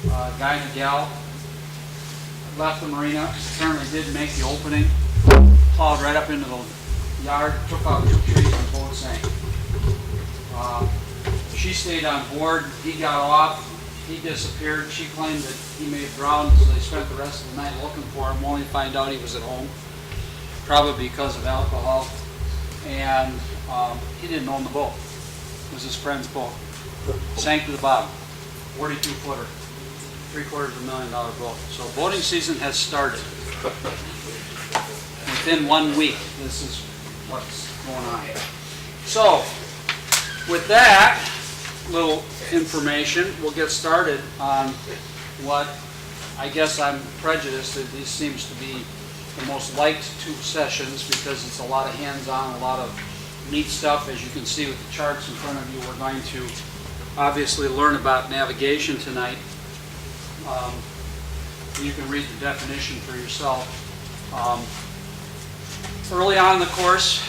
guy and a gal left the marina, apparently didn't make the opening, plowed right up into the yard, took out 2 trees, and the boat sank. She stayed on board, he got off, he disappeared. She claimed that he may have drowned, so they spent the rest of the night looking for him, only to find out he was at home, probably because of alcohol, and he didn't own the boat. It was his friend's boat. Sank to the bottom, 42-footer, $750,000 boat. So boating season has started. Within 1 week, this is what's going on. So, with that little information, we'll get started on what I guess I'm prejudiced that this seems to be the most liked 2 sessions because it's a lot of hands-on, a lot of neat stuff. As you can see with the charts in front of you, we're going to obviously learn about navigation tonight. You can read the definition for yourself. Early on in the course,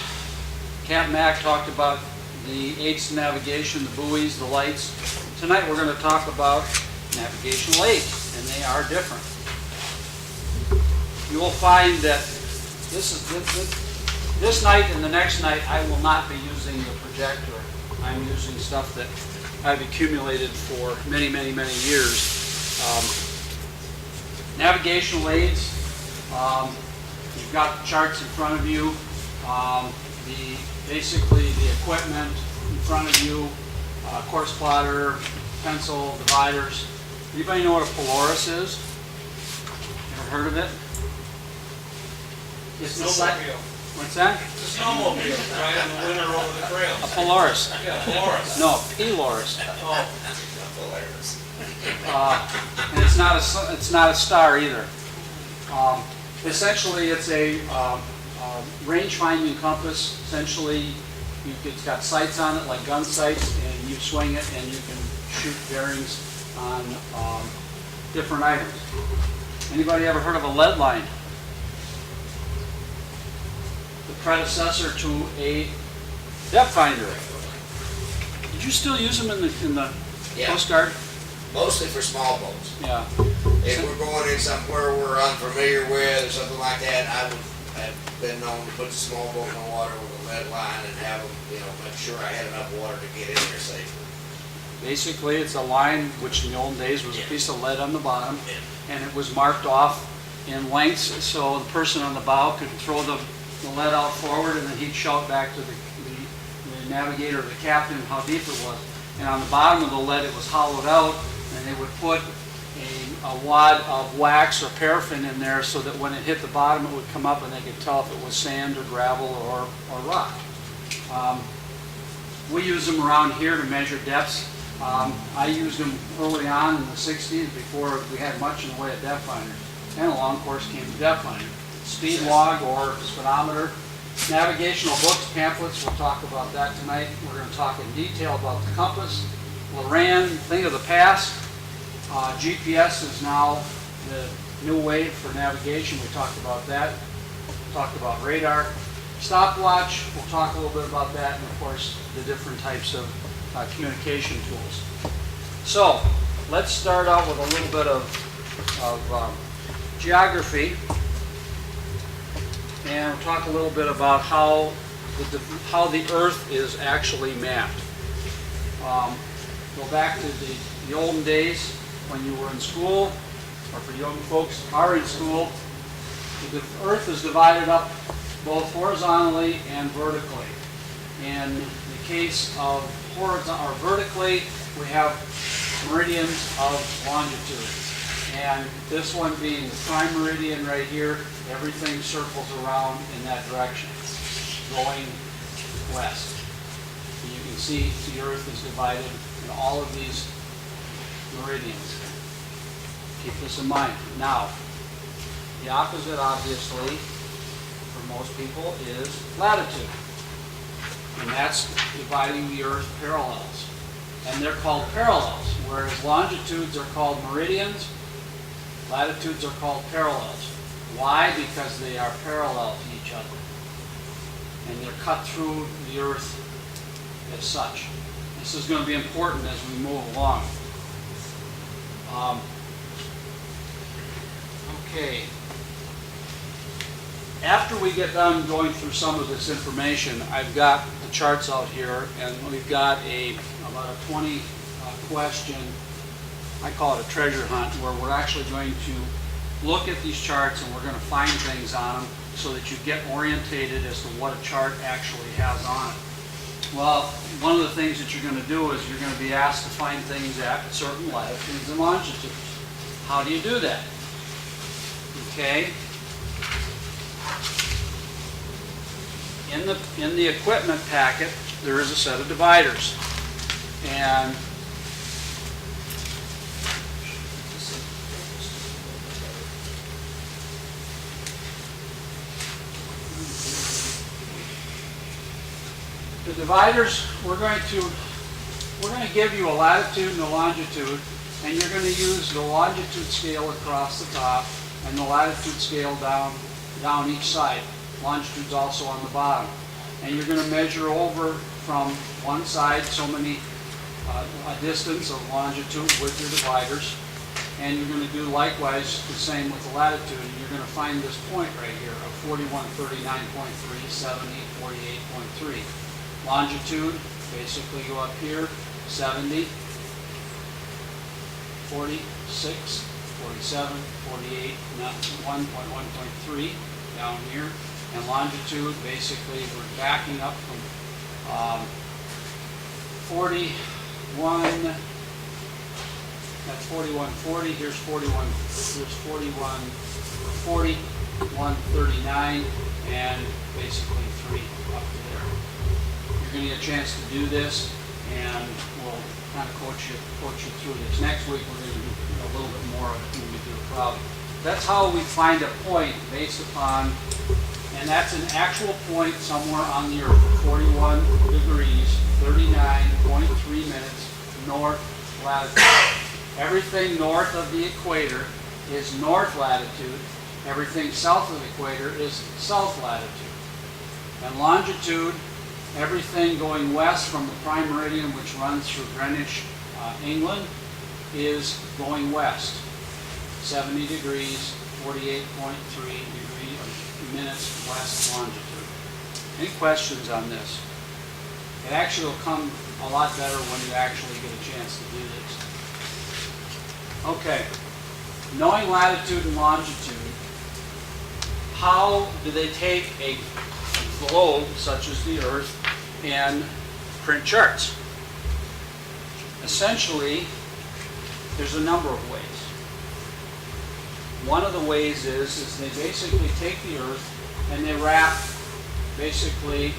Captain Mack talked about the aids to navigation, the buoys, the lights. Tonight we're going to talk about navigational aids, and they are different. You will find that this night and the next night I will not be using the projector. I'm using stuff that I've accumulated for many, many, many years. Navigational aids, you've got the charts in front of you. Basically the equipment in front of you, course plotter, pencil, dividers. Anybody know what a Polaris is? Ever heard of it? It's the snowmobile. What's that? It's a snowmobile, right in the winter over the trails. A Polaris. Yeah, Polaris. No, P-Loris. Oh, Polaris. And it's not a star either. Essentially, it's a range-finding compass. Essentially, it's got sights on it, like gun sights, and you swing it, and you can shoot bearings on different items. Anybody ever heard of a lead line? The predecessor to a depth finder. Did you still use them in the Yeah. Coast Guard? Mostly for small boats. Yeah. If we're going in somewhere we're unfamiliar with or something like that, I would have been known to put the small boat in the water with a lead line and have them, make sure I had enough water to get in there safely. Basically, it's a line which in the old days was a piece of lead on the bottom, and it was marked off in lengths so the person on the bow could throw the lead out forward, and then he'd shout back to the navigator or the captain how deep it was. And on the bottom of the lead, it was hollowed out, and they would put a wad of wax or paraffin in there so that when it hit the bottom, it would come up and they could tell if it was sand or gravel or rock. We use them around here to measure depths. I used them early on in the 60s before we had much in the way of depth finders. And along course came the depth finder. Speed log or speedometer. Navigational books, pamphlets, we'll talk about that tonight. We're going to talk in detail about the compass. Loran, thing of the past. GPS is now the new way for navigation. We talked about that. We talked about radar. Stopwatch, we'll talk a little bit about that, and of course the different types of communication tools. So let's start out with a little bit of geography, and we'll talk a little bit about how the Earth is actually mapped. Go back to the olden days when you were in school, or for young folks who are in school. The Earth is divided up both horizontally and vertically. In the case of horizontal or vertically, we have meridians of longitude. And this one being the prime meridian right here, everything circles around in that direction, going west. And you can see the Earth is divided in all of these meridians. Keep this in mind. Now, the opposite, obviously, for most people, is latitude. And that's dividing the Earth parallels. And they're called parallels, whereas longitudes are called meridians, latitudes are called parallels. Why? Because they are parallel to each other. And they're cut through the Earth as such. This is going to be important as we move along. Okay. After we get done going through some of this information, I've got the charts out here, and we've got about a 20 question, I call it a treasure hunt, where we're actually going to look at these charts and we're going to find things on them so that you get orientated as to what a chart actually has on it. Well, one of the things that you're going to do is you're going to be asked to find things at certain latitudes and longitudes. How do you do that? Okay. In the equipment packet, there is a set of dividers. And the dividers, we're going to give you a latitude and a longitude, and you're going to use the longitude scale across the top and the latitude scale down each side. Longitude's also on the bottom. And you're going to measure over from one side so many a distance of longitude with your dividers, and you're going to do likewise the same with the latitude, and you're going to find this point right here of 4139.3, 70, 48.3. Longitude, basically go up here, 70, 46, 47, 48, 1.1.3 down here. And longitude, basically, we're backing up from 41, that's 4140, here's 4140, 139, and basically 3 up to there. You're going to get a chance to do this, and we'll kind of coach you through this. Next week, we're going to do a little bit more of it when we do a problem. That's how we find a point based upon, and that's an actual point somewhere on the Earth, 41 degrees, 39.3 minutes north latitude. Everything north of the equator is north latitude. Everything south of the equator is south latitude. And longitude, everything going west from the prime meridian, which runs through Greenwich, England, is going west. 70 degrees, 48.3 minutes west longitude. Any questions on this? It actually will come a lot better when you actually get a chance to do this. Okay, knowing latitude and longitude, how do they take a globe such as the Earth and print charts? Essentially, there's a number of ways. One of the ways is they basically take the Earth and they wrap basically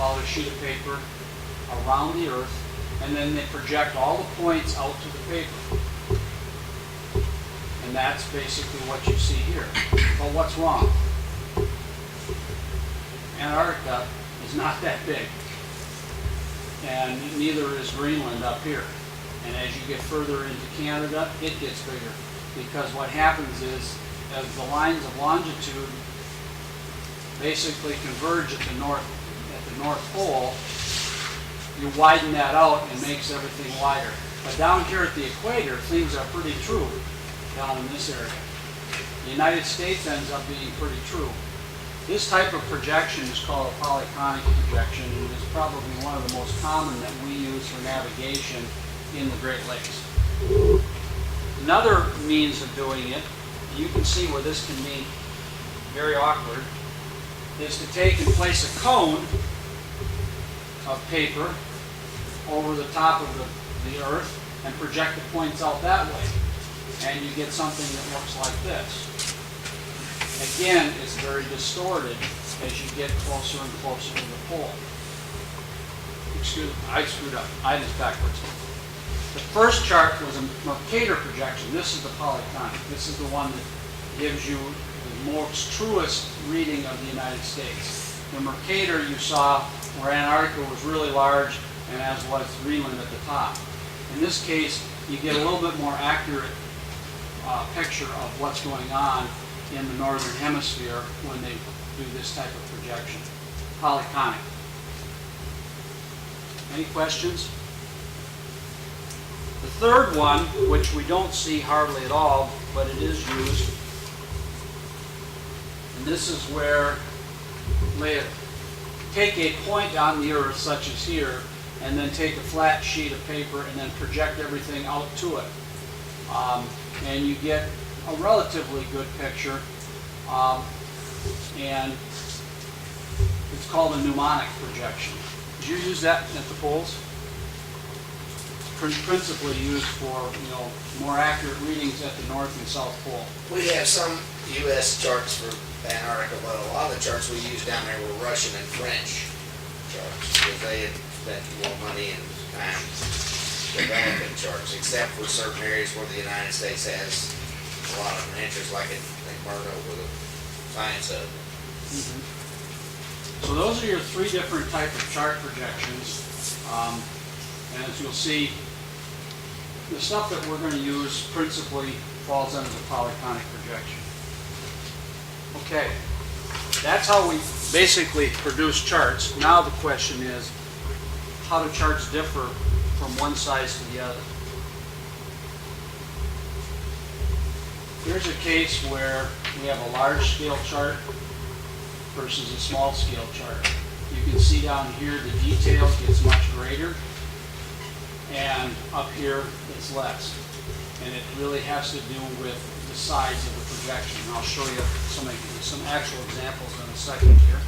a sheet of paper around the Earth, and then they project all the points out to the paper. And that's basically what you see here. But what's wrong? Antarctica is not that big. And neither is Greenland up here. And as you get further into Canada, it gets bigger. Because what happens is, as the lines of longitude basically converge at the North Pole, you widen that out and makes everything wider. But down here at the equator, things are pretty true down in this area. The United States ends up being pretty true. This type of projection is called a polyconic projection, and is probably one of the most common that we use for navigation in the Great Lakes. Another means of doing it, you can see where this can be very awkward, is to take and place a cone of paper over the top of the Earth and project the points out that way. And you get something that looks like this. Again, it's very distorted as you get closer and closer to the pole. Excuse me, I screwed up. I did it backwards. The first chart was a Mercator projection. This is the polyconic. This is the one that gives you the most truest reading of the United States. The Mercator you saw where Antarctica was really large, and as was Greenland at the top. In this case, you get a little bit more accurate picture of what's going on in the northern hemisphere when they do this type of projection. Polyconic. Any questions? The third one, which we don't see hardly at all, but it is used, And this is where take a point on the earth, such as here, and then take a flat sheet of paper and then project everything out to it. And you get a relatively good picture. And it's called a mnemonic projection. Did you use that at the poles? Principally used for, more accurate readings at the North and South Pole. We have some U.S. charts for Antarctica, but a lot of the charts we used down there were Russian and French charts, because they had spent more money and time developing charts, except for certain areas where the United States has a lot of an interest, like in Murdo with the science of it. So those are your three different types of chart projections. And as you'll see, the stuff that we're going to use principally falls under the polyconic projection. Okay, that's how we basically produce charts. Now the question is, how do charts differ from one size to the other? Here's a case where we have a large scale chart versus a small scale chart. You can see down here the detail gets much greater, and up here it's less. And it really has to do with the size of the projection. And I'll show you some actual examples in a second here.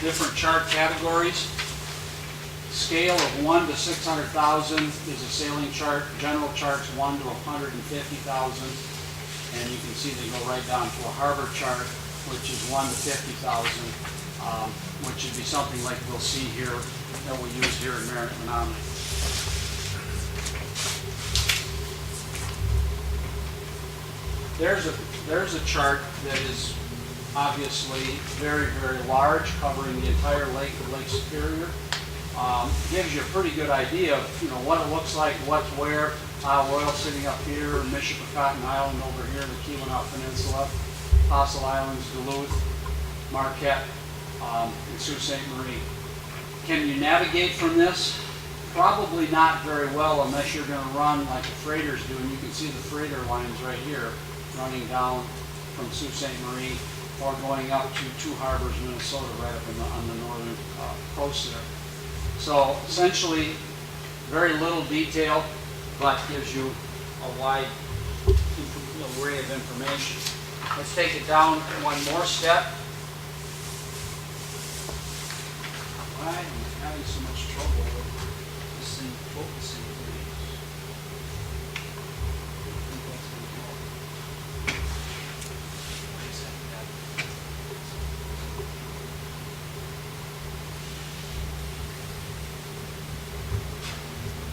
Different chart categories. Scale of 1 to 600,000 is a sailing chart. General charts 1 to 150,000. And you can see they go right down to a harbor chart, which is 1 to 50,000, which would be something like we'll see here that we use here in Marinette-Menominee. There's a chart that is obviously very, very large, covering the entire lake of Lake Superior. Gives you a pretty good idea of what it looks like, what's where. Isle Royale sitting up here, Michipicoten Island over here, the Keweenaw Peninsula, Fossil Islands, Duluth, Marquette, and Sault Ste. Marie. Can you navigate from this? Probably not very well unless you're going to run like the freighters do, and you can see the freighter lines right here running down from Sault Ste. Marie or going up to Two Harbors, Minnesota, right up on the northern coast there. So essentially, very little detail, but gives you a wide array of information. Let's take it down one more step. Why am I having so much trouble with this thing focusing to me? I think that's going to help. I just have to have it.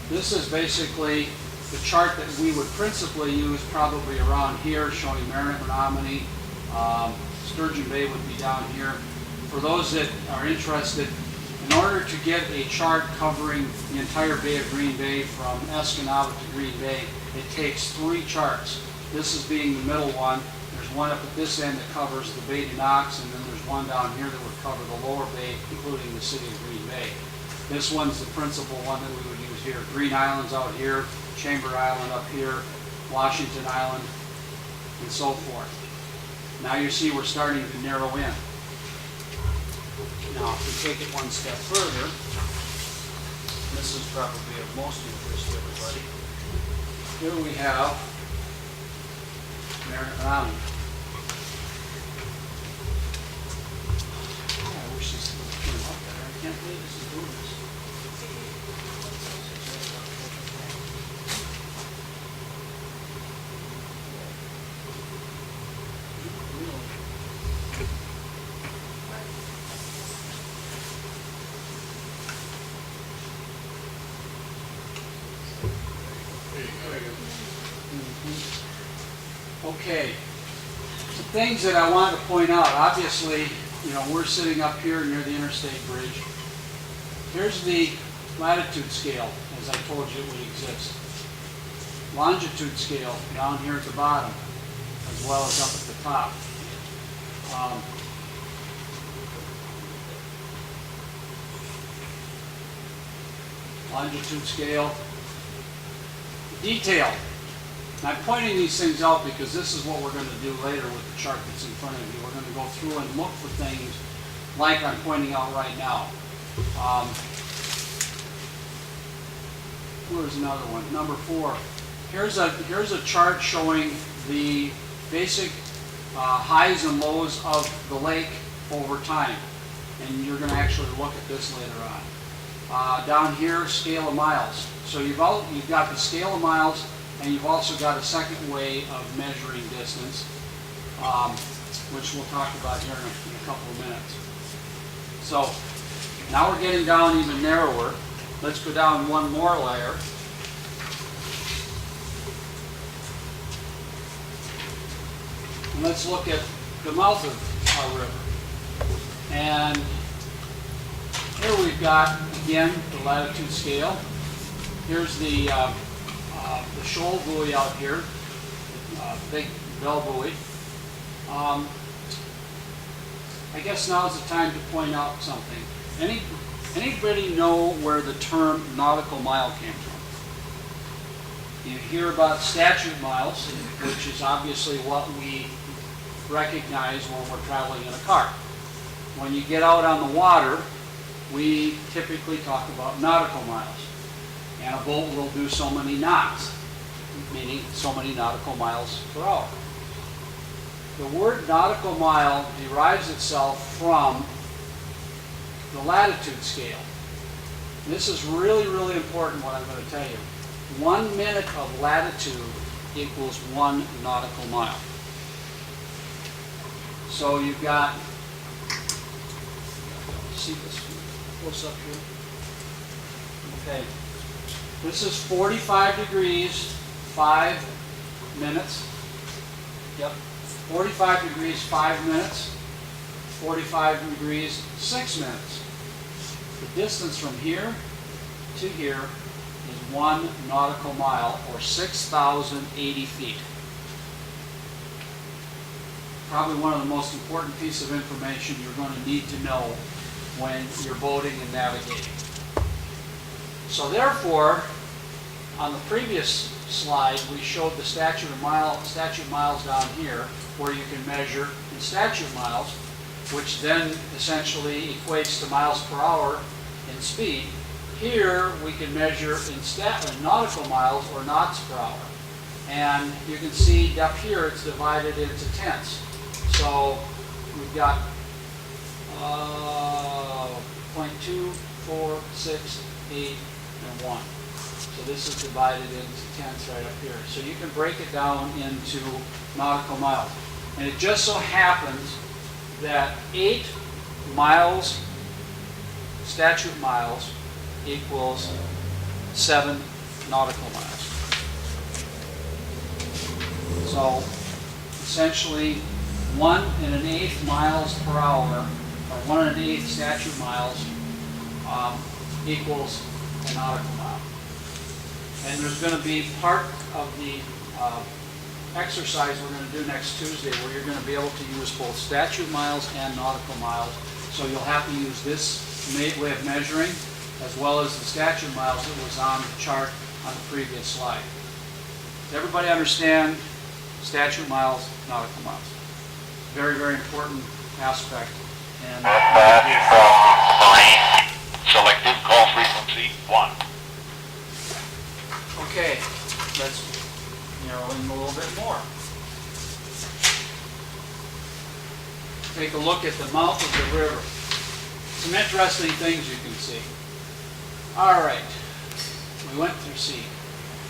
This is basically the chart that we would principally use probably around here, showing Marinette-Menominee. Sturgeon Bay would be down here. For those that are interested, in order to get a chart covering the entire Bay of Green Bay from Escanaba to Green Bay, it takes 3 charts. This is being the middle one. There's one up at this end that covers the Bay de Nox, and then there's one down here that would cover the lower bay, including the city of Green Bay. This one's the principal one that we would use here. Green Island's out here, Chamber Island up here, Washington Island, and so forth. Now you see we're starting to narrow in. Now, if we take it one step further, this is probably of most interest to everybody. Here we have Marinette-Menominee. Oh, I wish this would came up better. I can't believe this is doing this. Okay, some things that I wanted to point out. Obviously, we're sitting up here near the interstate bridge. Here's the latitude scale, as I told you it would exist. Longitude scale down here at the bottom, as well as up at the top. Longitude scale. Detail. And I'm pointing these things out because this is what we're going to do later with the chart that's in front of you. We're going to go through and look for things like I'm pointing out right now. Here's another one, number 4. Here's a chart showing the basic highs and lows of the lake over time. And you're going to actually look at this later on. Down here, scale of miles. So you've got the scale of miles, and you've also got a second way of measuring distance, which we'll talk about here in a couple of minutes. So now we're getting down even narrower. Let's go down one more layer. And let's look at the mouth of our river. And here we've got, again, the latitude scale. Here's the shoal buoy out here, big bell buoy. I guess now's the time to point out something. Anybody know where the term nautical mile came from? You hear about statute miles, which is obviously what we recognize when we're traveling in a car. When you get out on the water, we typically talk about nautical miles. And a boat will do so many knots, meaning so many nautical miles per hour. The word nautical mile derives itself from the latitude scale. And this is really, really important what I'm going to tell you. 1 minute of latitude equals 1 nautical mile. So you've got, see this close up here? Okay. This is 45 degrees, 5 minutes. Yep. 45 degrees, 5 minutes. 45 degrees, 6 minutes. The distance from here to here is 1 nautical mile, or 6,080 feet. Probably one of the most important pieces of information you're going to need to know when you're boating and navigating. So therefore, on the previous slide, we showed the statute miles down here, where you can measure in statute miles, which then essentially equates to miles per hour in speed. Here, we can measure in nautical miles, or knots per hour. And you can see up here, it's divided into tenths. So we've got 0.2, 4, 6, 8, and 1. So this is divided into tenths right up here. So you can break it down into nautical miles. And it just so happens that 8 miles, statute miles, equals 7 nautical miles. So essentially 1 1/8 miles per hour, or 1 1/8 statute miles, equals a nautical mile. And there's going to be part of the exercise we're going to do next Tuesday where you're going to be able to use both statute miles and nautical miles. So you'll have to use this way of measuring as well as the statute miles that was on the chart on the previous slide. Does everybody understand statute miles, nautical miles? Very, very important aspect. And selective call frequency 1. okay, let's narrow in a little bit more. Take a look at the mouth of the river. Some interesting things you can see. All right, we went through C.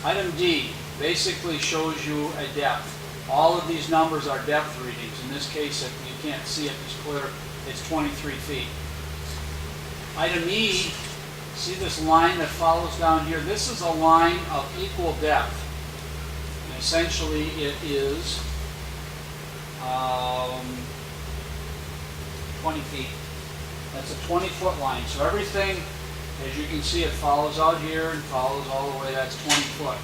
Item D basically shows you a depth. All of these numbers are depth readings. In this case, if you can't see it as clear, it's 23 feet. Item E, see this line that follows down here? This is a line of equal depth. And essentially, it is 20 feet. That's a 20-foot line. So everything, as you can see, it follows out here and follows all the way. That's 20 foot.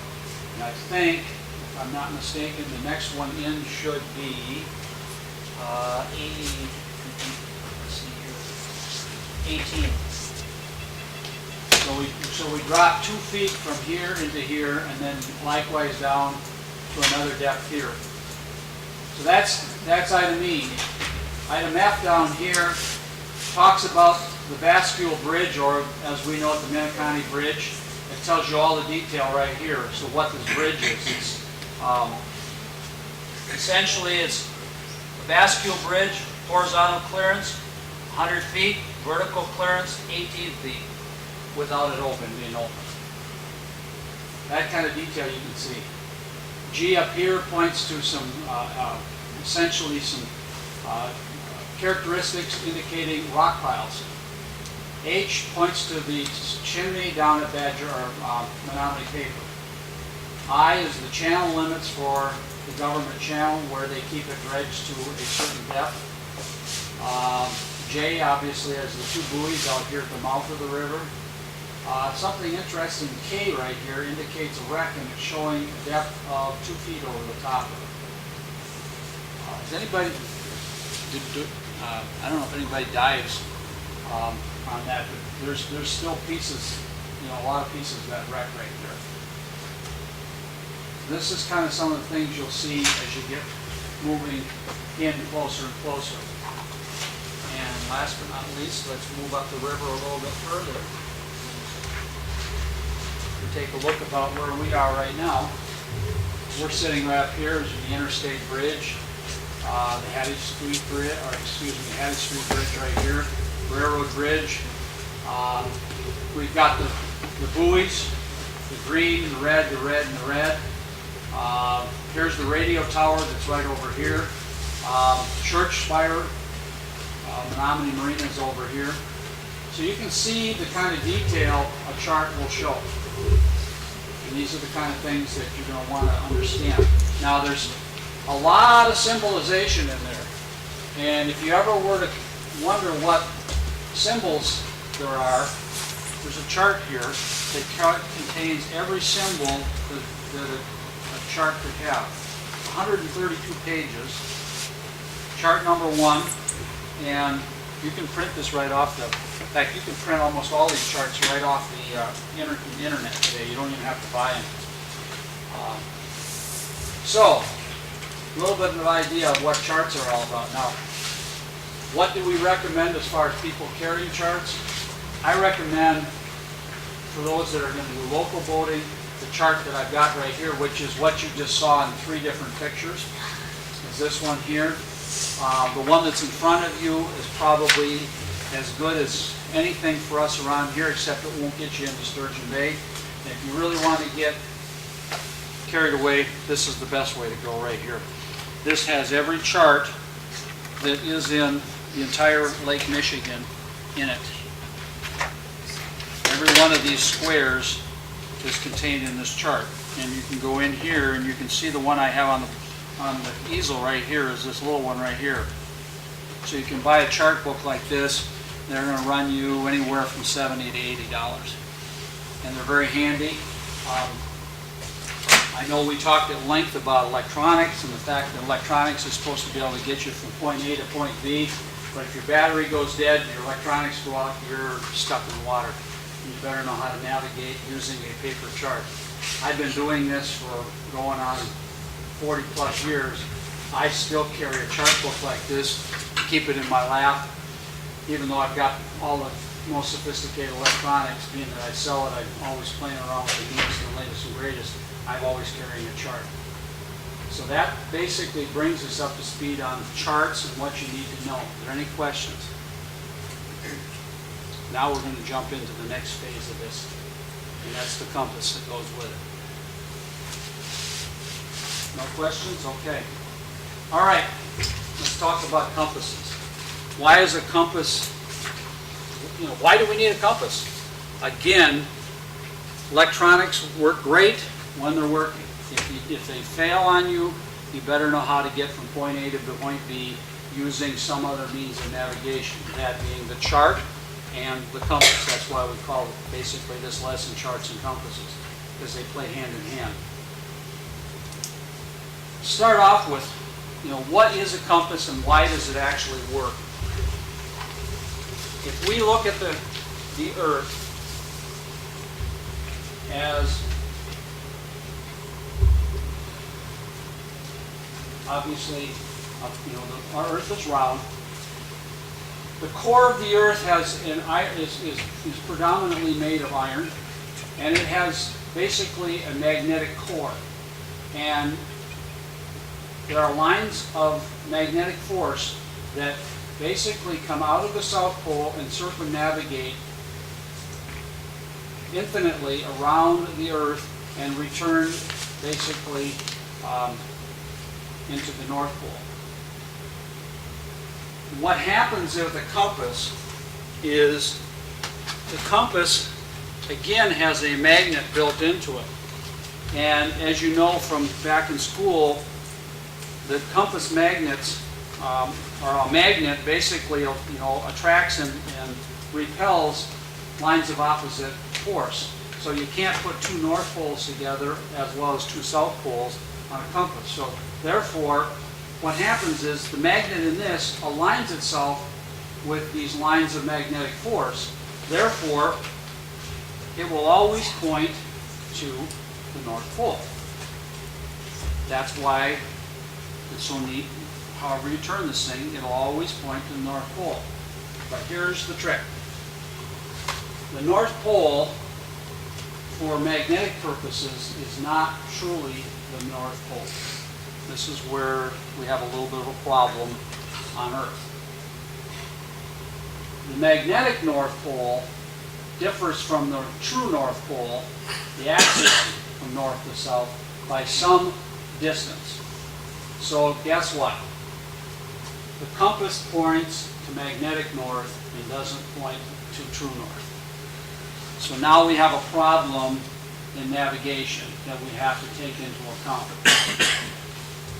And I think, if I'm not mistaken, the next one in should be 18. So we drop 2 feet from here into here, and then likewise down to another depth here. So that's item E. Item F down here talks about the Bascule Bridge, or as we know it, the Menominee Bridge. It tells you all the detail right here. So what this bridge is, it's essentially it's a Bascule Bridge, horizontal clearance 100 feet, vertical clearance 18 feet, without it being open. That kind of detail you can see. G up here points to some, essentially some characteristics indicating rock piles. H points to the chimney down at Badger, or Menominee Paper. I is the channel limits for the government channel where they keep it dredged to a certain depth. J obviously has the two buoys out here at the mouth of the river. Something interesting, K right here indicates a wreck, and it's showing a depth of 2 feet over the top of it. Does anybody, I don't know if anybody dives on that, but there's still pieces, a lot of pieces of that wreck right there. This is kind of some of the things you'll see as you get moving in closer and closer. And last but not least, let's move up the river a little bit further. Take a look about where we are right now. We're sitting right up here is the Interstate Bridge, the Hattie Street Bridge, or excuse me, Hattie Street Bridge right here, Railroad Bridge. We've got the buoys, the green, the red, the red, and the red. Here's the radio tower that's right over here. Church spire, Menominee Marina is over here. So you can see the kind of detail a chart will show. And these are the kind of things that you're going to want to understand. Now there's a lot of symbolization in there. And if you ever were to wonder what symbols there are, there's a chart here that contains every symbol that a chart could have. 132 pages. Chart number 1. And you can print this right off the, in fact, you can print almost all these charts right off the internet today. You don't even have to buy them. So, a little bit of an idea of what charts are all about. Now, what do we recommend as far as people carrying charts? I recommend, for those that are going to do local boating, the chart that I've got right here, which is what you just saw in 3 different pictures, is this one here. The one that's in front of you is probably as good as anything for us around here, except it won't get you into Sturgeon Bay. And if you really want to get carried away, this is the best way to go right here. This has every chart that is in the entire Lake Michigan in it. Every one of these squares is contained in this chart. And you can go in here and you can see the one I have on the easel right here is this little one right here. So you can buy a chart book like this. They're going to run you anywhere from $70 to $80. And they're very handy. I know we talked at length about electronics and the fact that electronics is supposed to be able to get you from point A to point B. But if your battery goes dead and your electronics go out, you're stuck in the water. You better know how to navigate using a paper chart. I've been doing this for going on 40 plus years. I still carry a chart book like this, keep it in my lap, even though I've got all the most sophisticated electronics, being that I sell it, I'm always playing around with the newest and latest and greatest. I'm always carrying a chart. So that basically brings us up to speed on charts and what you need to know. Are there any questions? Now we're going to jump into the next phase of this, and that's the compass that goes with it. No questions? Okay. All right, let's talk about compasses. Why is a compass, why do we need a compass? Again, electronics work great when they're working. If they fail on you, you better know how to get from point A to point B using some other means of navigation, that being the chart and the compass. That's why we call it basically this lesson charts and compasses, because they play hand in hand. Start off with, what is a compass and why does it actually work? If we look at the Earth as obviously, our Earth is round. The core of the Earth is predominantly made of iron, and it has basically a magnetic core. And there are lines of magnetic force that basically come out of the South Pole and circumnavigate infinitely around the Earth and return basically into the North Pole. What happens with the compass is the compass again has a magnet built into it. And as you know from back in school, the compass magnets or a magnet basically attracts and repels lines of opposite force. So you can't put two north poles together as well as two south poles on a compass. So therefore, what happens is the magnet in this aligns itself with these lines of magnetic force. Therefore, it will always point to the North Pole. That's why it's so neat. However you turn this thing, it'll always point to the North Pole. But here's the trick. The North Pole, for magnetic purposes, is not truly the North Pole. This is where we have a little bit of a problem on Earth. The magnetic North Pole differs from the true North Pole, the axis from north to south, by some distance. So guess what? The compass points to magnetic north and doesn't point to true north. So now we have a problem in navigation that we have to take into account.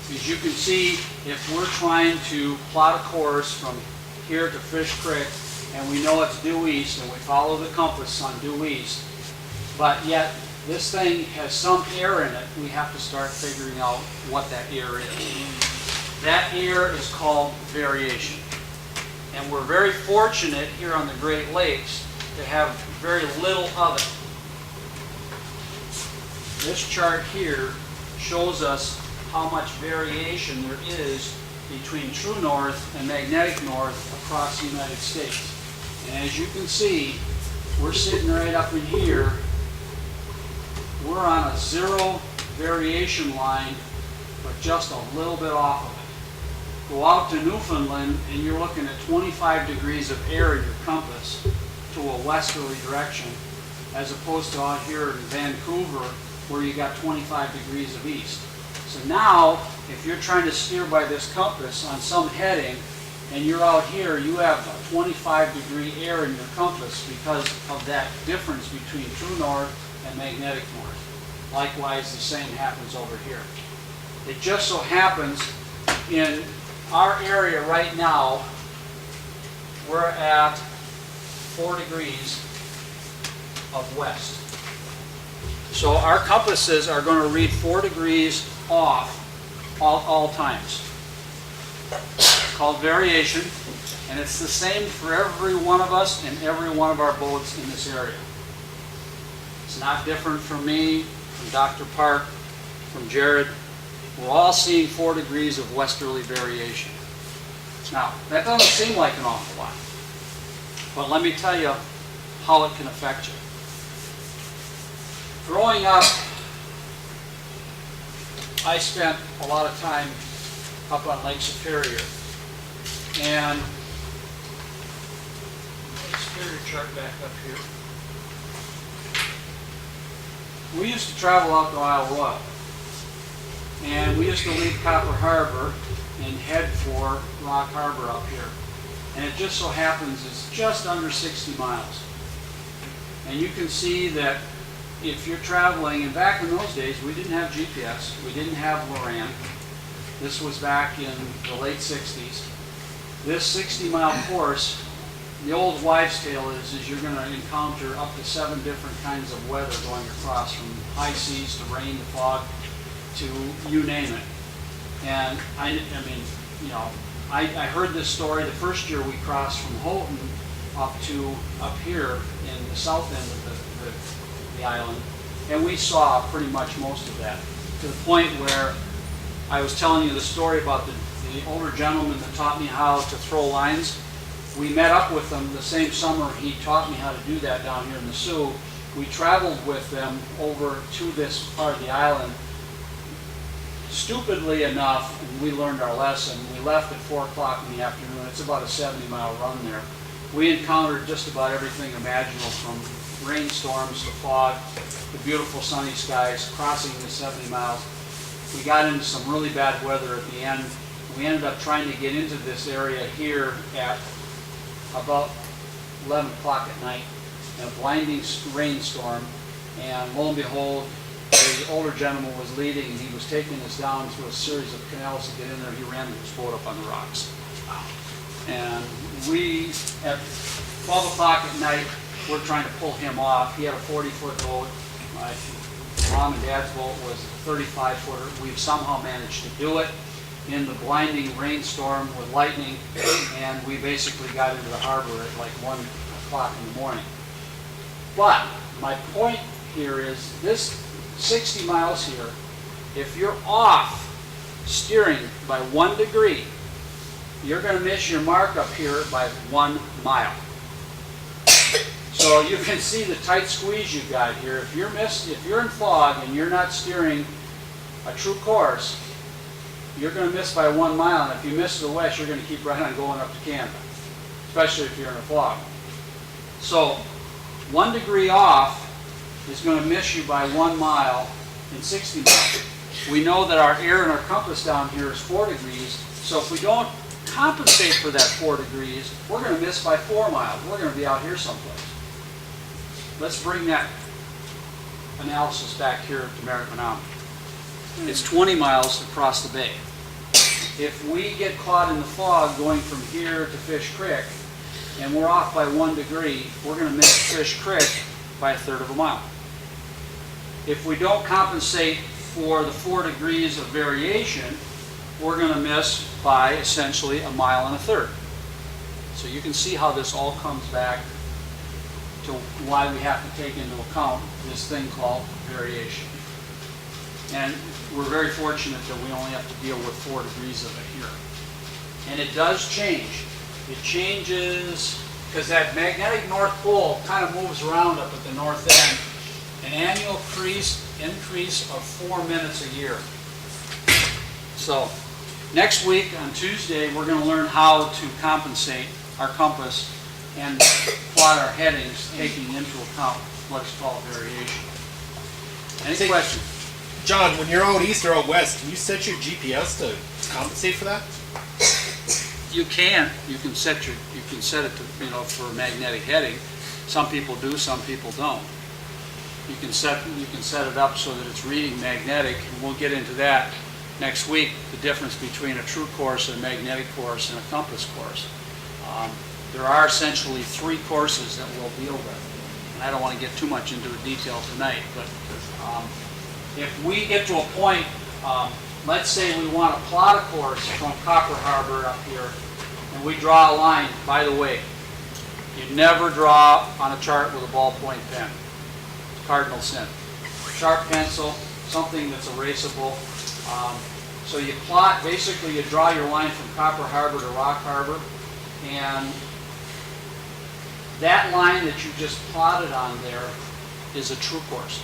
As you can see, if we're trying to plot a course from here to Fish Creek, and we know it's due east, and we follow the compass on due east, but yet this thing has some air in it, we have to start figuring out what that air is. That air is called variation. And we're very fortunate here on the Great Lakes to have very little of it. This chart here shows us how much variation there is between true north and magnetic north across the United States. And as you can see, we're sitting right up in here. We're on a zero variation line, but just a little bit off of it. Go out to Newfoundland and you're looking at 25 degrees of air in your compass to a westerly direction, as opposed to out here in Vancouver where you got 25 degrees of east. So now, if you're trying to steer by this compass on some heading, and you're out here, you have a 25 degree air in your compass because of that difference between true north and magnetic north. Likewise, the same happens over here. It just so happens in our area right now, we're at 4 degrees of west. So our compasses are going to read 4 degrees off all times. It's called variation, and it's the same for every one of us and every one of our boats in this area. It's not different from me, from Dr. Park, from Jared. We're all seeing 4 degrees of westerly variation. Now, that doesn't seem like an awful lot, but let me tell you how it can affect you. Growing up, I spent a lot of time up on Lake Superior, and Superior chart back up here. We used to travel out to Isle Royale, and we used to leave Copper Harbor and head for Rock Harbor up here. And it just so happens it's just under 60 miles. And you can see that if you're traveling, and back in those days we didn't have GPS, we didn't have Loran. This was back in the late 60s. This 60-mile course, the old wives' tale is you're going to encounter up to 7 different kinds of weather going across, from high seas to rain to fog to you name it. And I heard this story the first year we crossed from Houghton up here in the south end of the island, and we saw pretty much most of that, to the point where I was telling you the story about the older gentleman that taught me how to throw lines. We met up with him the same summer he taught me how to do that down here in the Sioux. We traveled with them over to this part of the island. Stupidly enough, we learned our lesson. We left at 4 o'clock in the afternoon. It's about a 70-mile run there. We encountered just about everything imaginable, from rainstorms to fog, to beautiful sunny skies, crossing the 70 miles. We got into some really bad weather at the end. We ended up trying to get into this area here at about 11 o'clock at night in a blinding rainstorm, and lo and behold, the older gentleman was leading, and he was taking us down through a series of canals to get in there. He ran his boat up on the rocks. And we, at 12 o'clock at night, we're trying to pull him off. He had a 40-foot boat. My mom and dad's boat was a 35-footer. We've somehow managed to do it in the blinding rainstorm with lightning, and we basically got into the harbor at like 1 o'clock in the morning. But my point here is this 60 miles here, if you're off steering by 1 degree, you're going to miss your mark up here by 1 mile. So you can see the tight squeeze you've got here. If you're in fog and you're not steering a true course, you're going to miss by 1 mile. And if you miss to the west, you're going to keep right on going up to Canada, especially if you're in a fog. So 1 degree off is going to miss you by 1 mile in 60 miles. We know that our air in our compass down here is 4 degrees, so if we don't compensate for that 4 degrees, we're going to miss by 4 miles. We're going to be out here someplace. Let's bring that analysis back here to Marinette-Menominee. It's 20 miles across the bay. If we get caught in the fog going from here to Fish Creek, and we're off by 1 degree, we're going to miss Fish Creek by 1/3 of a mile. If we don't compensate for the 4 degrees of variation, we're going to miss by essentially 1.25 miles. So you can see how this all comes back to why we have to take into account this thing called variation. And we're very fortunate that we only have to deal with 4 degrees of it here. And it does change. It changes because that magnetic North Pole kind of moves around up at the north end. An annual increase of 4 minutes a year. So next week on Tuesday, we're going to learn how to compensate our compass and plot our headings, taking into account what's called variation. Any questions? John, when you're out east or out west, can you set your GPS to compensate for that? You can. You can set it to, for magnetic heading. Some people do, some people don't. You can set it up so that it's reading magnetic, and we'll get into that next week, the difference between a true course, a magnetic course, and a compass course. There are essentially 3 courses that we'll deal with. And I don't want to get too much into the detail tonight, but if we get to a point, let's say we want to plot a course from Copper Harbor up here, and we draw a line. By the way, you never draw on a chart with a ballpoint pen. Cardinal sin. Sharp pencil, something that's erasable. So you plot, basically you draw your line from Copper Harbor to Rock Harbor, and that line that you just plotted on there is a true course.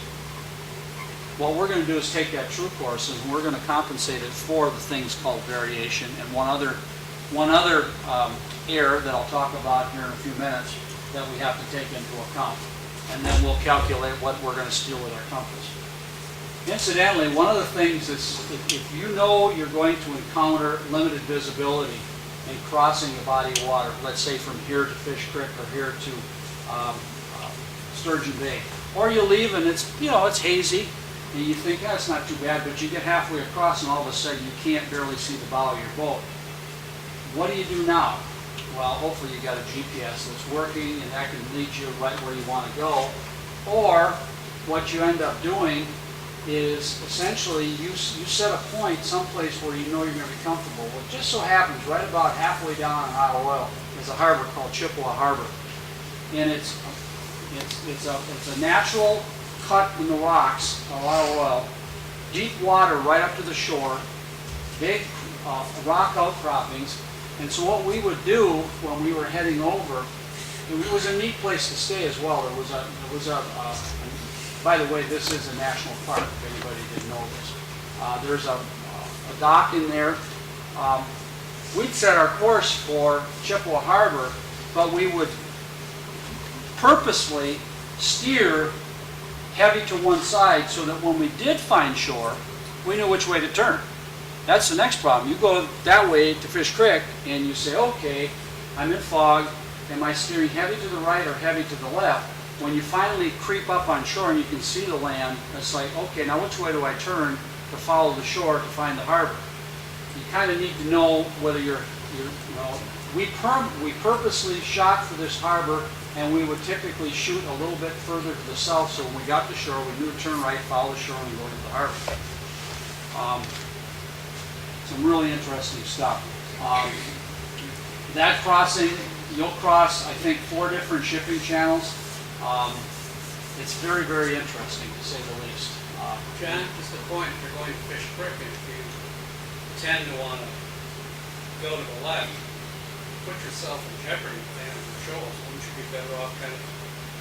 What we're going to do is take that true course and we're going to compensate it for the things called variation and one other error that I'll talk about here in a few minutes that we have to take into account. And then we'll calculate what we're going to steal with our compass. Incidentally, one of the things is if you know you're going to encounter limited visibility in crossing a body of water, let's say from here to Fish Creek or here to Sturgeon Bay, or you leave and it's hazy, and you think, it's not too bad, but you get halfway across and all of a sudden you can't barely see the bow of your boat. What do you do now? Well, hopefully you got a GPS that's working and that can lead you right where you want to go. Or what you end up doing is essentially you set a point someplace where you know you're going to be comfortable. Well, it just so happens right about halfway down on Isle of Oil is a harbor called Chippewa Harbor. And it's a natural cut in the rocks of Isle of Oil, deep water right up to the shore, big rock outcroppings. And so what we would do when we were heading over, it was a neat place to stay as well. By the way, this is a national park, if anybody didn't know this. There's a dock in there. We'd set our course for Chippewa Harbor, but we would purposely steer heavy to one side so that when we did find shore, we knew which way to turn. That's the next problem. You go that way to Fish Creek and you say, okay, I'm in fog. Am I steering heavy to the right or heavy to the left? When you finally creep up on shore and you can see the land, it's like, okay, now which way do I turn to follow the shore to find the harbor? You kind of need to know whether we purposely shot for this harbor, and we would typically shoot a little bit further to the south, so when we got to shore, we knew to turn right, follow the shore, and go into the harbor. Some really interesting stuff. That crossing, you'll cross, I think, 4 different shipping channels. It's very, very interesting, to say the least. John, just a point, if you're going to Fish Creek, if you tend to want to go to the left, put yourself in jeopardy with animal shoals. Wouldn't you be better off kind of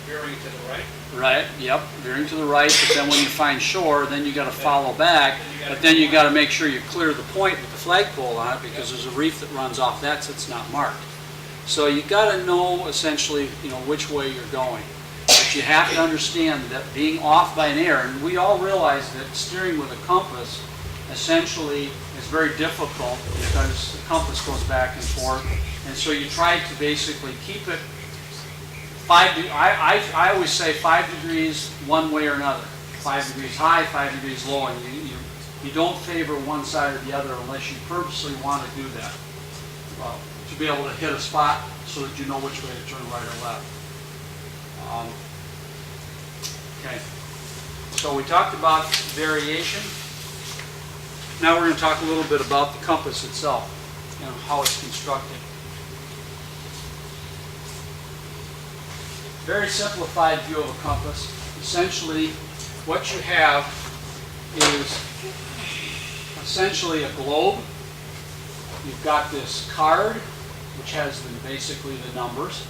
veering to the right? Right, yep, veering to the right, but then when you find shore, then you gotta follow back, but then you gotta make sure you clear the point with the flagpole on it, because there's a reef that runs off that's not marked. So you gotta know essentially, which way you're going. But you have to understand that being off by an error, and we all realize that steering with a compass essentially is very difficult because the compass goes back and forth, and so you try to basically keep it I always say 5 degrees one way or another. 5 degrees high, 5 degrees low, and you don't favor one side or the other unless you purposely want to do that. To be able to hit a spot so that you know which way to turn right or left. Okay, so we talked about variation. Now we're going to talk a little bit about the compass itself and how it's constructed. Very simplified view of a compass. Essentially, what you have is essentially a globe. You've got this card, which has basically the numbers.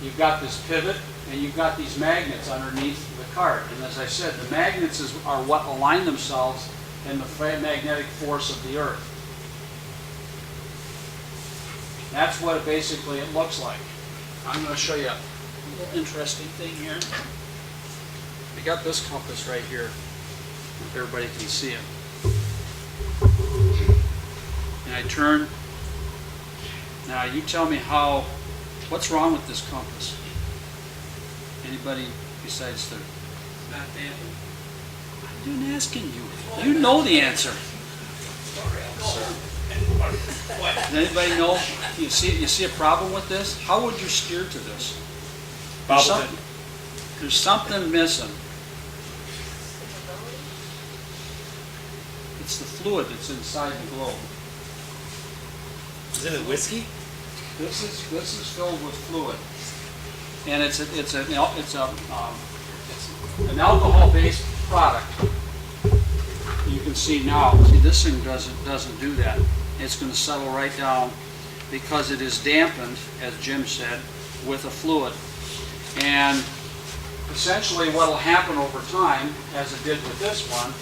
You've got this pivot, and you've got these magnets underneath the card. And as I said, the magnets are what align themselves in the magnetic force of the Earth. That's what basically it looks like. I'm going to show you a little interesting thing here. We got this compass right here, if everybody can see it. And I turn. Now you tell me what's wrong with this compass? Anybody besides the... It's not dampened. I'm not asking you. You know the answer. Does anybody know? You see a problem with this? How would you steer to this? There's something missing. It's the fluid that's inside the globe. Is it whiskey? This is filled with fluid, and it's an alcohol-based product. You can see now. See, this thing doesn't do that. It's going to settle right down because it is dampened, as Jim said, with a fluid. And essentially, what will happen over time, as it did with this one,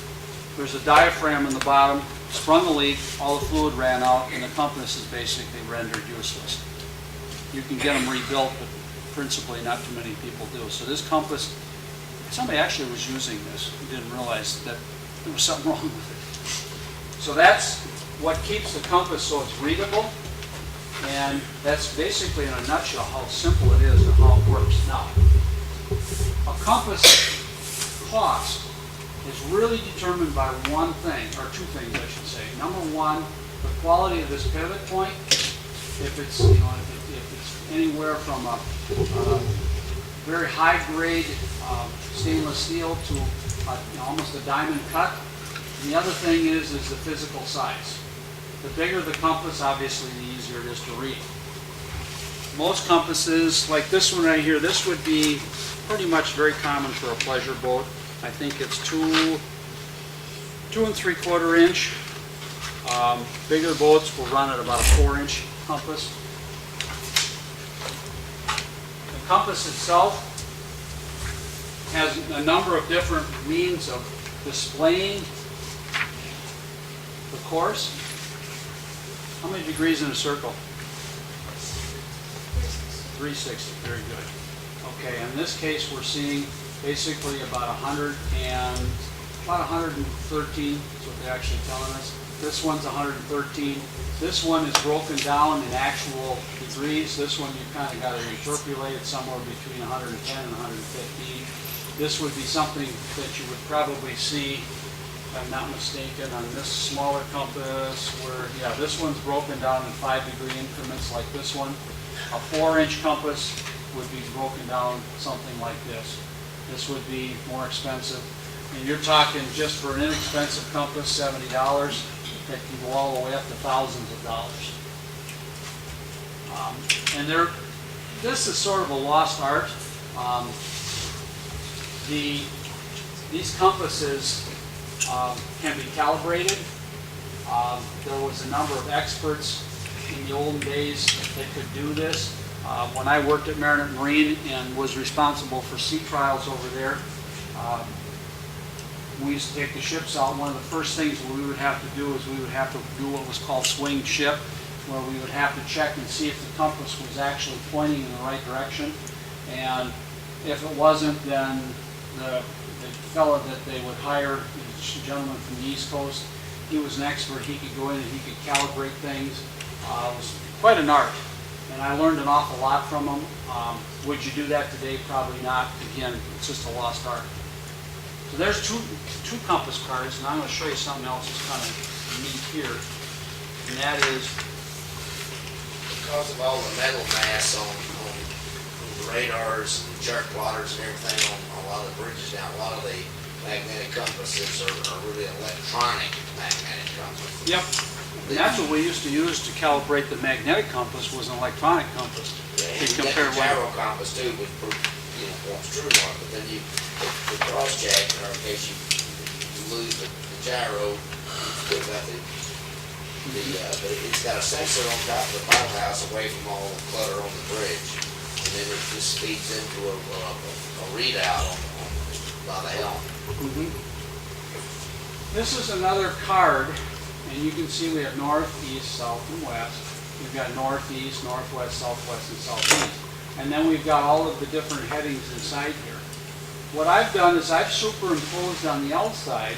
there's a diaphragm in the bottom. Sprung a leak, all the fluid ran out, and the compass is basically rendered useless. You can get them rebuilt, but principally not too many people do. So this compass, somebody actually was using this who didn't realize that there was something wrong with it. So that's what keeps the compass so it's readable, and that's basically in a nutshell how simple it is and how it works. Now, a compass cost is really determined by one thing, or two things I should say. Number one, the quality of this pivot point. If it's if it's anywhere from a very high grade stainless steel to almost a diamond cut. And the other thing is the physical size. The bigger the compass, obviously, the easier it is to read. Most compasses, like this one right here, this would be pretty much very common for a pleasure boat. I think it's 2 3/4 inch. Bigger boats will run at about a 4-inch compass. The compass itself has a number of different means of displaying the course. How many degrees in a circle? 360, very good. Okay, in this case, we're seeing basically about 113 is what they're actually telling us. This one's 113. This one is broken down in actual degrees. This one you kind of got to interpolate it somewhere between 110 and 115. This would be something that you would probably see, if I'm not mistaken, on this smaller compass where, yeah, this one's broken down in 5-degree increments like this one. A 4-inch compass would be broken down something like this. This would be more expensive. And you're talking just for an inexpensive compass, $70, that can go all the way up to thousands of dollars. And this is sort of a lost art. These compasses can be calibrated. There was a number of experts in the olden days that could do this. When I worked at Marinette-Menominee and was responsible for sea trials over there, we used to take the ships out. One of the first things we would have to do is we would have to do what was called swing ship, where we would have to check and see if the compass was actually pointing in the right direction. And if it wasn't, then the fellow that they would hire, a gentleman from the East Coast, he was an expert. He could go in and he could calibrate things. It was quite an art, and I learned an awful lot from him. Would you do that today? Probably not. Again, it's just a lost art. So there's two compass cards, and I'm going to show you something else that's kind of neat here, and that is Because of all the metal mass on the radars and chart plotters and everything on a lot of the bridges down, a lot of the magnetic compasses are really electronic magnetic compasses. Yep. And that's what we used to use to calibrate the magnetic compass, was an electronic compass. Yeah, To you compare get the gyro compass too, with what's true north, but then the cross check, or in case you lose the gyro, you've still got but it's got a sensor on top of the boat house away from all the clutter on the bridge, and then it just feeds into a readout by the helm. Mhm. This is another card, and you can see we have north, east, south, and west. We've got northeast, northwest, southwest, and southeast. And then we've got all of the different headings inside here. What I've done is I've superimposed on the outside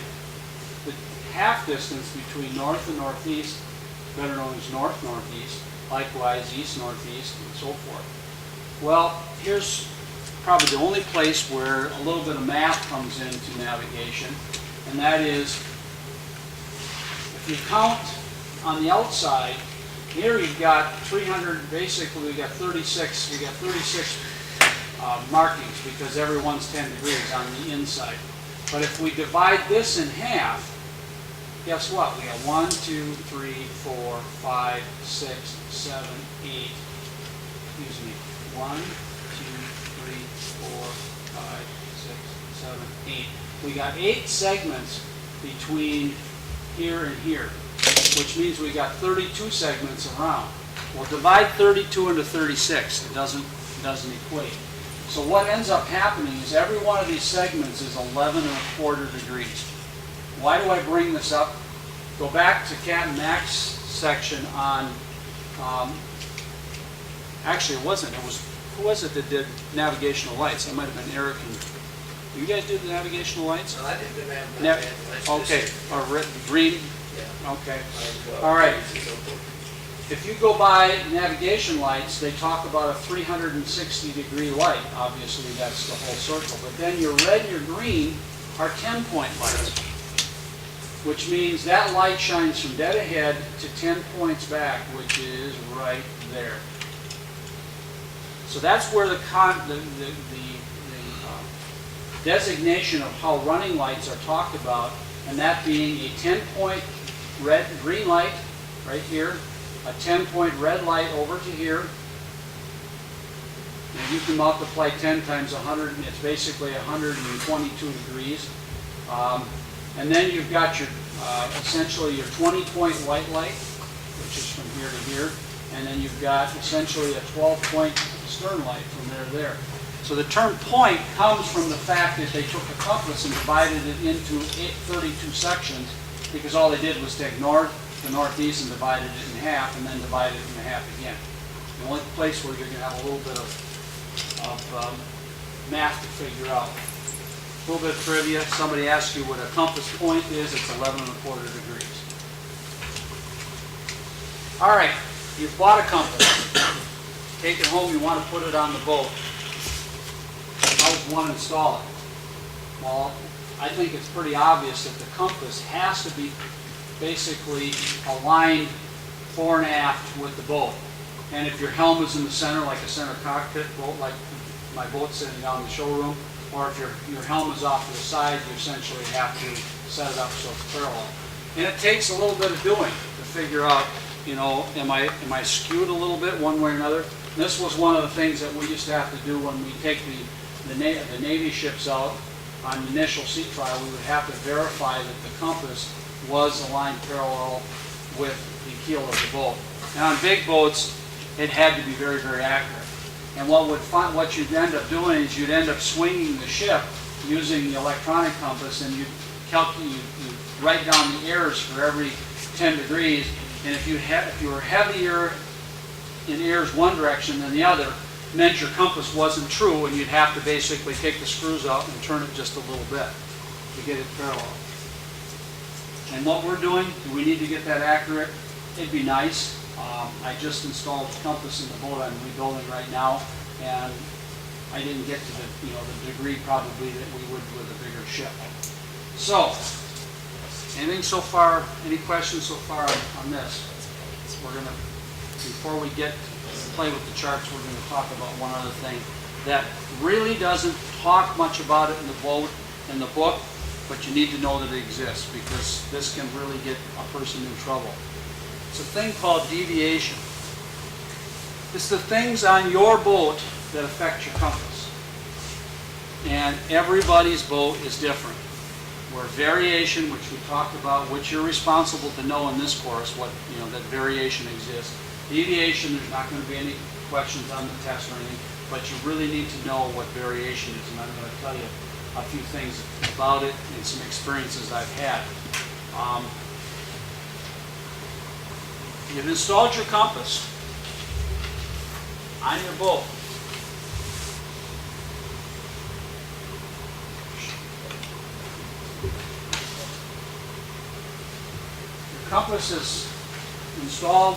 the half distance between north and northeast, better known as north-northeast, likewise east-northeast, and so forth. Well, here's probably the only place where a little bit of math comes into navigation, and that is, if you count on the outside, here you've got 300, basically we got 36 markings, because everyone's 10 degrees on the inside. But if we divide this in half, guess what? We have 1, 2, 3, 4, 5, 6, 7, 8. Excuse me. 1, 2, 3, 4, 5, 6, 7, 8. We got 8 segments between here and here, which means we got 32 segments around. Well, divide 32 into 36. It doesn't equate. So what ends up happening is every one of these segments is 11¼ degrees. Why do I bring this up? Go back to Cat and Mac's section on, actually it wasn't, it was, who was it that did navigational lights? That might have been Eric and, you guys do the navigational lights? So I did the nav. Okay, or green? Yeah. Okay, all right. If you go by navigation lights, they talk about a 360-degree light. Obviously, that's the whole circle. But then your red and your green are 10-point lights, which means that light shines from dead ahead to 10 points back, which is right there. So that's where the designation of how running lights are talked about, and that being a 10-point green light right here, a 10-point red light over to here. And you can multiply 10 times 100, and it's basically 122 degrees. And then you've got your, essentially your 20-point white light, which is from here to here. And then you've got essentially a 12-point stern light from there to there. So the term point comes from the fact that they took a compass and divided it into 32 sections, because all they did was take north to northeast and divided it in half, and then divided it in half again. The only place where you're going to have a little bit of math to figure out. A little bit of trivia. Somebody asks you what a compass point is. It's 11 1/4 degrees. All right, you've bought a compass. Take it home. You want to put it on the boat. How does one install it? Well, I think it's pretty obvious that the compass has to be basically aligned fore and aft with the boat. And if your helm is in the center, like a center cockpit boat, like my boat sitting down in the showroom, or if your helm is off to the side, you essentially have to set it up so it's parallel. And it takes a little bit of doing to figure out, you know, am I skewed a little bit one way or another? And this was one of the things that we used to have to do when we take the Navy ships out on the initial sea trial. We would have to verify that the compass was aligned parallel with the keel of the boat. And on big boats, it had to be very, very accurate. And what you'd end up doing is you'd end up swinging the ship using the electronic compass, and you'd write down the errors for every 10 degrees. And if you were heavier in errors one direction than the other, meant your compass wasn't true, and you'd have to basically take the screws out and turn it just a little bit to get it parallel. And what we're doing, do we need to get that accurate? It'd be nice. I just installed the compass in the boat I'm rebuilding right now, and I didn't get to the degree probably that we would with a bigger ship. So, anything so far? Any questions so far on this? We're gonna, before we get to play with the charts, we're going to talk about one other thing that really doesn't talk much about it in the book, but you need to know that it exists, because this can really get a person in trouble. It's a thing called deviation. It's the things on your boat that affect your compass. And everybody's boat is different. Where variation, which we talked about, which you're responsible to know in this course, that variation exists. Deviation, there's not going to be any questions on the test or anything, but you really need to know what variation is, and I'm going to tell you a few things about it and some experiences I've had. You've installed your compass on your boat. Your compass is installed.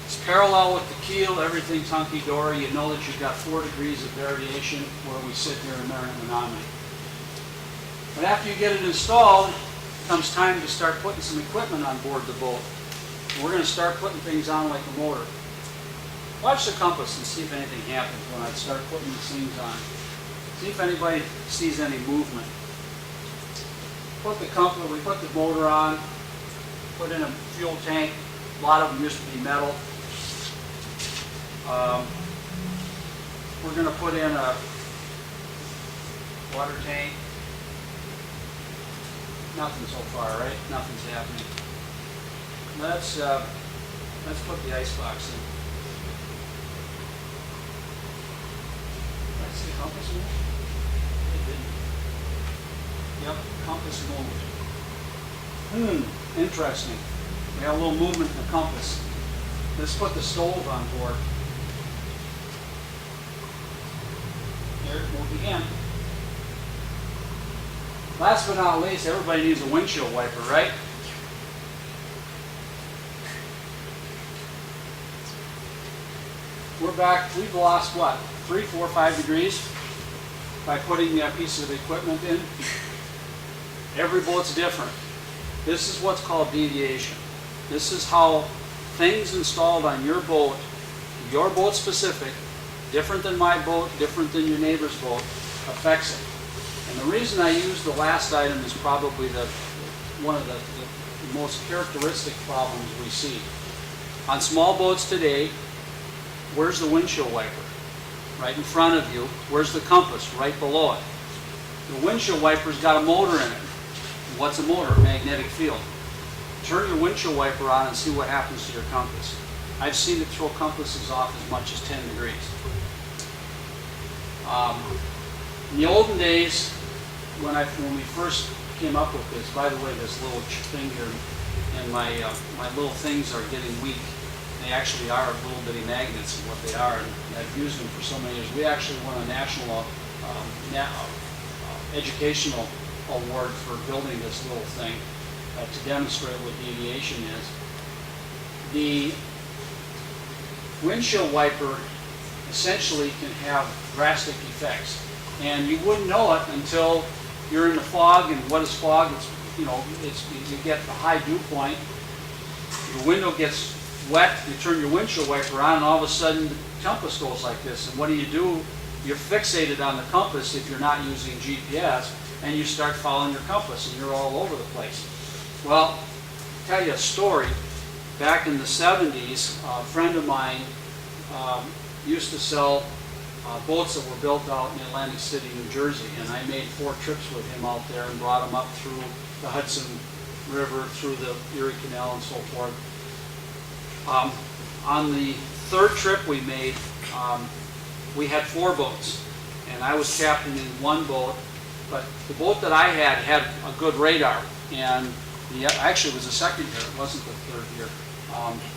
It's parallel with the keel. Everything's hunky-dory. You know that you've got 4 degrees of variation where we sit here in Marinette-Menominee. But after you get it installed, it comes time to start putting some equipment on board the boat. We're going to start putting things on like a motor. Watch the compass and see if anything happens when I start putting these things on. See if anybody sees any movement. Put the compass, we put the motor on, put in a fuel tank. A lot of them used to be metal. We're going to put in a water tank. Nothing so far, right? Nothing's happening. Let's put the ice box in. Let's see the compass move. It didn't. Yep, compass moved. Interesting. We have a little movement in the compass. Let's put the stove on board. There it moved again. Last but not least, everybody needs a windshield wiper, right? We're back, we've lost what, 3, 4, 5 degrees by putting that piece of equipment in. Every boat's different. This is what's called deviation. This is how things installed on your boat specific, different than my boat, different than your neighbor's boat, affects it. And the reason I use the last item is probably one of the most characteristic problems we see. On small boats today, where's the windshield wiper? Right in front of you. Where's the compass? Right below it. The windshield wiper's got a motor in it. What's a motor? Magnetic field. Turn your windshield wiper on and see what happens to your compass. I've seen it throw compasses off as much as 10 degrees. In the olden days, when we first came up with this, by the way, this little thing here, and my little things are getting weak. They actually are little bitty magnets is what they are, and I've used them for so many years. We actually won a national educational award for building this little thing to demonstrate what deviation is. The windshield wiper essentially can have drastic effects, and you wouldn't know it until you're in the fog. And what is fog? It's, you know, you get the high dew point, your window gets wet, you turn your windshield wiper on, and all of a sudden the compass goes like this. And what do? You're fixated on the compass if you're not using GPS, and you start following your compass, and you're all over the place. Well, I'll tell you a story. Back in the 70s, a friend of mine used to sell boats that were built out in Atlantic City, New Jersey, and I made 4 trips with him out there and brought him up through the Hudson River, through the Erie Canal, and so forth. On the 3rd trip we made, we had 4 boats, and I was captain in one boat, but the boat that I had a good radar, and actually it was the 2nd year, it wasn't the 3rd year.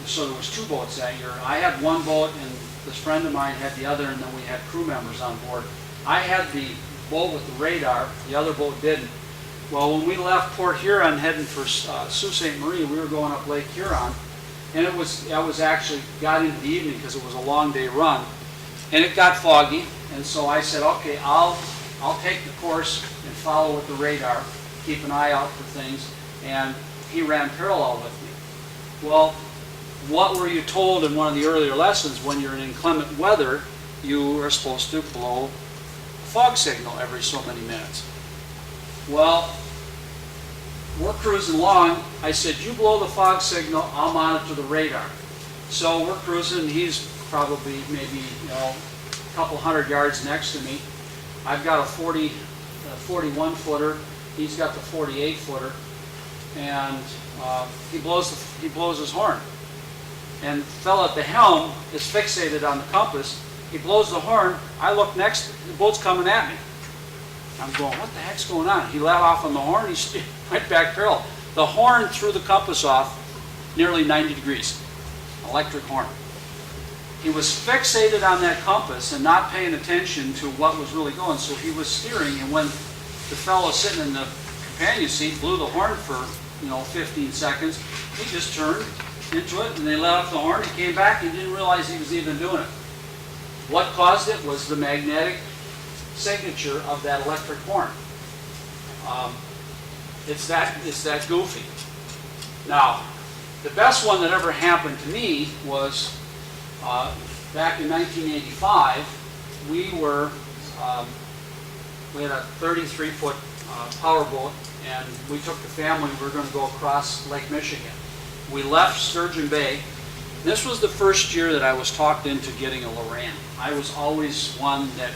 So there was 2 boats that year. I had one boat, and this friend of mine had the other, and then we had crew members on board. I had the boat with the radar, the other boat didn't. Well, when we left Port Huron heading for Sault Ste. Marie, we were going up Lake Huron, and I was actually got into the evening because it was a long day run, and it got foggy, and so I said, okay, I'll take the course and follow with the radar, keep an eye out for things, and he ran parallel with me. Well, what were you told in one of the earlier lessons? When you're in inclement weather, you are supposed to blow a fog signal every so many minutes. Well, we're cruising along. I said, you blow the fog signal, I'll monitor the radar. So we're cruising, he's probably maybe a couple 100 yards next to me. I've got a 41 footer, he's got the 48 footer, and he blows his horn. And the fellow at the helm is fixated on the compass. He blows the horn. I look next, the boat's coming at me. I'm going, what the heck's going on? He let off on the horn, he went back parallel. The horn threw the compass off nearly 90 degrees. Electric horn. He was fixated on that compass and not paying attention to what was really going. So he was steering, and when the fellow sitting in the companion seat blew the horn for 15 seconds, he just turned into it, and they let off the horn. He came back and didn't realize he was even doing it. What caused it was the magnetic signature of that electric horn. It's that goofy. Now, the best one that ever happened to me was back in 1985. We had a 33-foot powerboat, and we took the family. We were going to go across Lake Michigan. We left Sturgeon Bay. This was the first year that I was talked into getting a Loran. I was always one that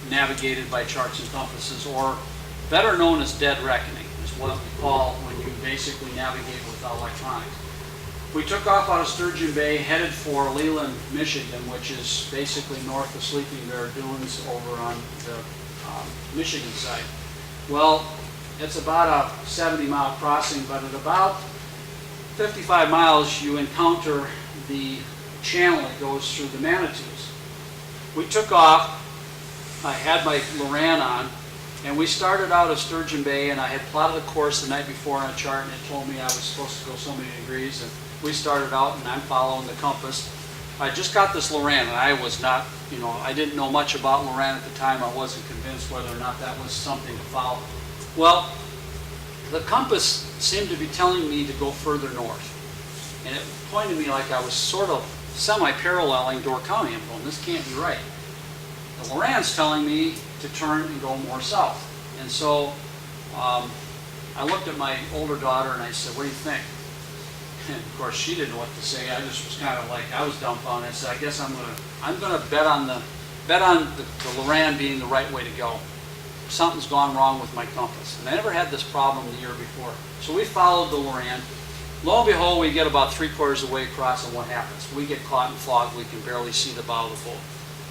navigated by charts and compasses, or better known as dead reckoning, is what we call when you basically navigate without electronics. We took off out of Sturgeon Bay, headed for Leland, Michigan, which is basically north of Sleeping Bear Dunes over on the Michigan side. Well, it's about a 70-mile crossing, but at about 55 miles you encounter the channel that goes through the Manitous. We took off. I had my Loran on, and we started out of Sturgeon Bay, and I had plotted a course the night before on a chart, and it told me I was supposed to go so many degrees, and we started out, and I'm following the compass. I just got this Loran, and I was not, I didn't know much about Loran at the time. I wasn't convinced whether or not that was something to follow. Well, the compass seemed to be telling me to go further north, and it pointed me like I was sort of semi-paralleling Door County. I'm going, this can't be right. The Loran's telling me to turn and go more south. And so I looked at my older daughter and I said, what do you think? And of course she didn't know what to say. I just was kind of like, I was dumbfounded. I said, I guess I'm gonna bet on the Loran being the right way to go. something's gone wrong with my compass. And I never had this problem the year before. So we followed the Loran. Lo and behold, we get about 3/4 of the way across, and what happens? We get caught in fog. We can barely see the bow of the boat.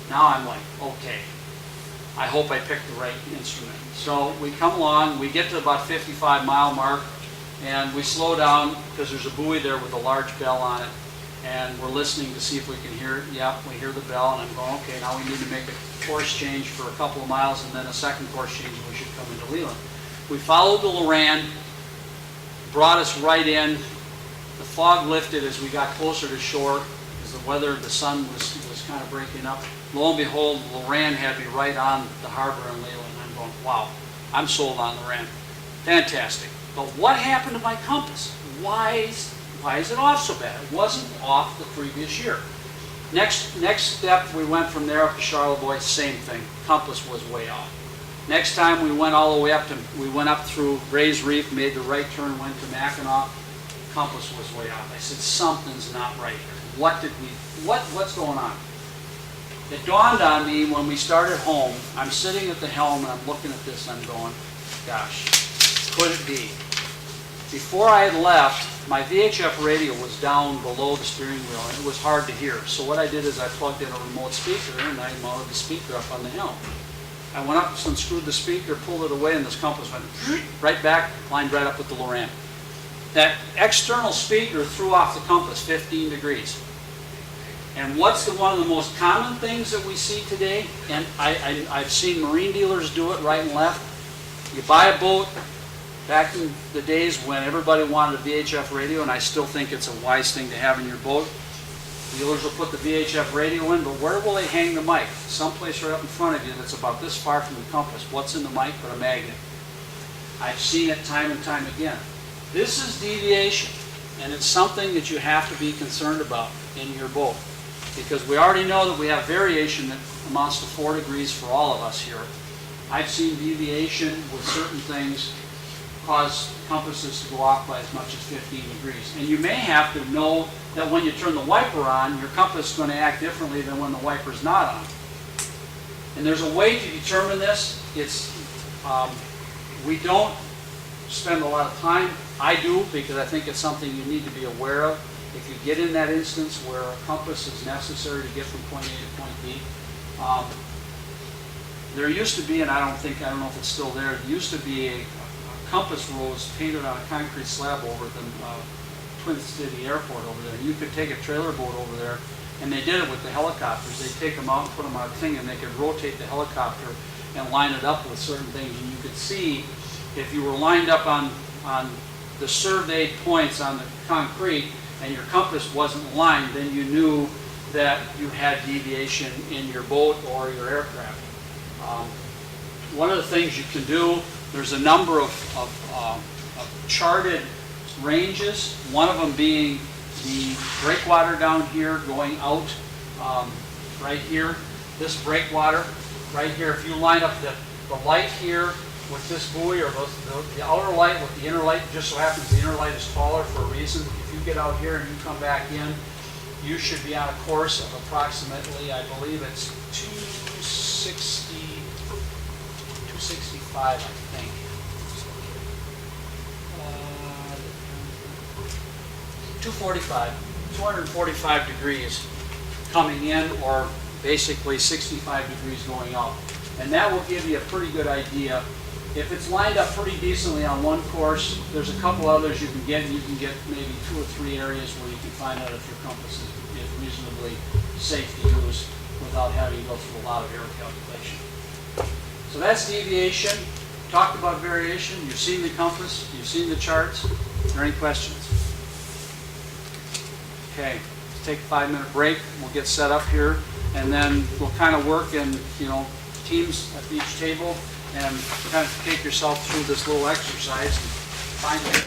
Now I'm like, okay, I hope I picked the right instrument. So we come along, we get to about 55-mile mark, and we slow down because there's a buoy there with a large bell on it, and we're listening to see if we can hear it. Yep, we hear the bell, and I'm going, okay, now we need to make a course change for a couple of miles, and then a second course change, and we should come into Leland. We followed the Loran, brought us right in. The fog lifted as we got closer to shore, because the weather, the sun was kind of breaking up. Lo and behold, Loran had me right on the harbor in Leland. I'm going, wow, I'm sold on Loran. Fantastic. But what happened to my compass? Why is it off so bad? It wasn't off the previous year. Next step, we went from there up to Charlevoix, same thing. Compass was way off. Next time we went all the way up we went up through Gray's Reef, made the right turn, went to Mackinac. Compass was way off. I said, something's not right here. What's going on? It dawned on me when we started home. I'm sitting at the helm and I'm looking at this and I'm going, gosh, could it be? Before I had left, my VHF radio was down below the steering wheel and it was hard to hear. So what I did is I plugged in a remote speaker and I mounted the speaker up on the helm. I went up and unscrewed the speaker, pulled it away, and this compass went right back, lined right up with the Loran. That external speaker threw off the compass 15 degrees. And what's one of the most common things that we see today? And I've seen marine dealers do it right and left. You buy a boat, back in the days when everybody wanted a VHF radio, and I still think it's a wise thing to have in your boat, dealers will put the VHF radio in, but where will they hang the mic? Someplace right up in front of you that's about this far from the compass. What's in the mic but a magnet? I've seen it time and time again. This is deviation, and it's something that you have to be concerned about in your boat, because we already know that we have variation that amounts to 4 degrees for all of us here. I've seen deviation with certain things cause compasses to go off by as much as 15 degrees. And you may have to know that when you turn the wiper on, your compass is going to act differently than when the wiper's not on. And there's a way to determine this. We don't spend a lot of time. I do, because I think it's something you need to be aware of. If you get in that instance where a compass is necessary to get from point A to point B, there used to be, and I don't know if it's still there used to be a compass rose painted on a concrete slab over the Twin City Airport over there. And you could take a trailer boat over there, and they did it with the helicopters. They'd take them out and put them on a thing, and they could rotate the helicopter and line it up with certain things. And you could see if you were lined up on the surveyed points on the concrete and your compass wasn't aligned, then you knew that you had deviation in your boat or your aircraft. One of the things you can do, there's a number of charted ranges, one of them being the breakwater down here going out right here. This breakwater right here, if you line up the light here with this buoy, or the outer light with the inner light, just so happens the inner light is taller for a reason. If you get out here and you come back in, you should be on a course of approximately, I believe it's 265, I think. 245 degrees coming in, or basically 65 degrees going out. And that will give you a pretty good idea. If it's lined up pretty decently on one course, there's a couple others you can get. You can get maybe 2 or 3 areas where you can find out if your compass is reasonably safe to use without having to go through a lot of error calculation. So that's deviation. Talked about variation. You've seen the compass. You've seen the charts. Are there any questions? Okay, let's take a 5-minute break. We'll get set up here, and then we'll kind of work in, teams at each table, and kind of take yourself through this little exercise and find it.